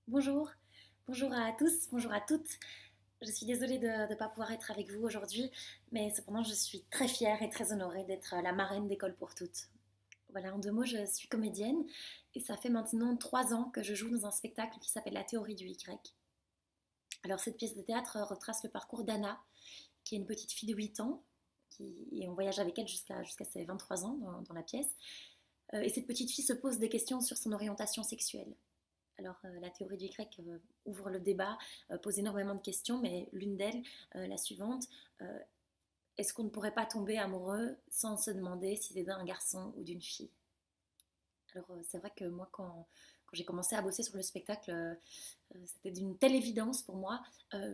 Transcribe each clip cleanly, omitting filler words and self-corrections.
Bonjour, bonjour à tous, bonjour à toutes. Je suis désolée de ne pas pouvoir être avec vous aujourd'hui, mais cependant je suis très fière et très honorée d'être la marraine d'École pour toutes. Voilà, en deux mots, je suis comédienne et ça fait maintenant 3 ans que je joue dans un spectacle qui s'appelle La théorie du Y. Alors cette pièce de théâtre retrace le parcours d'Anna, qui est une petite fille de 8 ans, et on voyage avec elle jusqu'à ses 23 ans dans la pièce. Et cette petite fille se pose des questions sur son orientation sexuelle. Alors, la théorie du grec ouvre le débat, pose énormément de questions, mais l'une d'elles, la suivante, euh, est-ce qu'on ne pourrait pas tomber amoureux sans se demander si c'est d'un garçon ou d'une fille? Alors, c'est vrai que moi, quand j'ai commencé à bosser sur le spectacle, c'était d'une telle évidence pour moi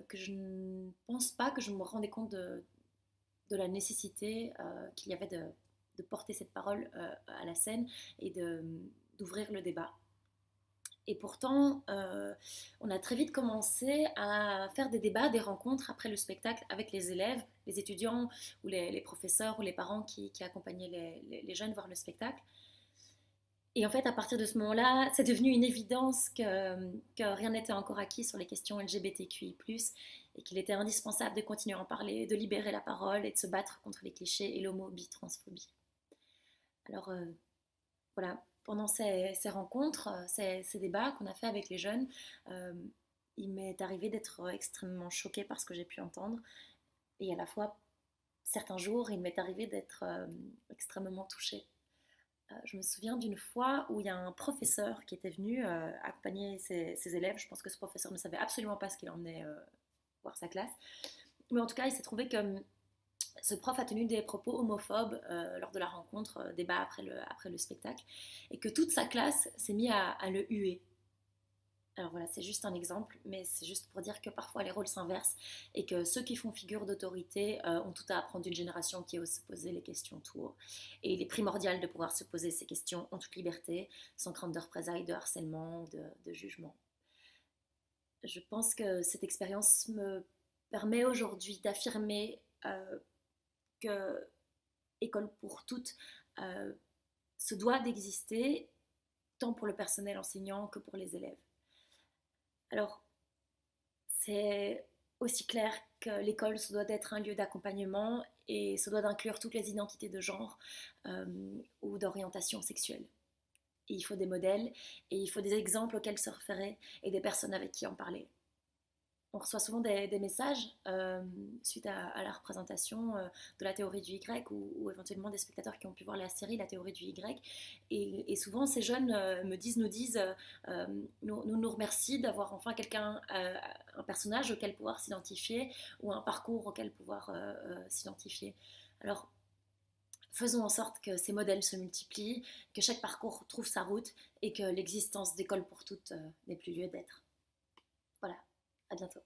que je ne pense pas que je me rendais compte de la nécessité qu'il y avait de porter cette parole à la scène et d'ouvrir le débat. Et pourtant, on a très vite commencé à faire des débats, des rencontres après le spectacle avec les élèves, les étudiants ou les professeurs ou les parents qui accompagnaient les jeunes voir le spectacle. Et en fait, à partir de ce moment-là, c'est devenu une évidence que rien n'était encore acquis sur les questions LGBTQI+, et qu'il était indispensable de continuer à en parler, de libérer la parole et de se battre contre les clichés et l'homo-bi-transphobie. Alors, voilà, pendant ces rencontres, ces débats qu'on a fait avec les jeunes, euh, il m'est arrivé d'être extrêmement choquée par ce que j'ai pu entendre. Et à la fois, certains jours, il m'est arrivé d'être extrêmement touchée. Je me souviens d'une fois où il y a un professeur qui était venu accompagner ses élèves. Je pense que ce professeur ne savait absolument pas ce qu'il emmenait voir sa classe. Mais en tout cas, il s'est trouvé que ce prof a tenu des propos homophobes lors de la rencontre, débat après le spectacle, et que toute sa classe s'est mise à le huer. Alors voilà, c'est juste un exemple, mais c'est juste pour dire que parfois les rôles s'inversent et que ceux qui font figure d'autorité ont tout à apprendre d'une génération qui ose se poser les questions tout haut. Et il est primordial de pouvoir se poser ces questions en toute liberté, sans crainte de représailles, de harcèlement, de jugement. Je pense que cette expérience me permet aujourd'hui d'affirmer que École pour toutes euh, se doit d'exister tant pour le personnel enseignant que pour les élèves. Alors, c'est aussi clair que l'école se doit d'être un lieu d'accompagnement et se doit d'inclure toutes les identités de genre euh, ou d'orientation sexuelle. Et il faut des modèles et il faut des exemples auxquels se référer et des personnes avec qui en parler. On reçoit souvent des messages suite à la représentation de la théorie du Y ou éventuellement des spectateurs qui ont pu voir la série La théorie du Y. Et souvent, ces jeunes nous disent, nous remercient d'avoir enfin quelqu'un, un personnage auquel pouvoir s'identifier ou un parcours auquel pouvoir s'identifier. Alors, faisons en sorte que ces modèles se multiplient, que chaque parcours trouve sa route et que l'existence d'école pour toutes n'ait plus lieu d'être. Voilà, à bientôt.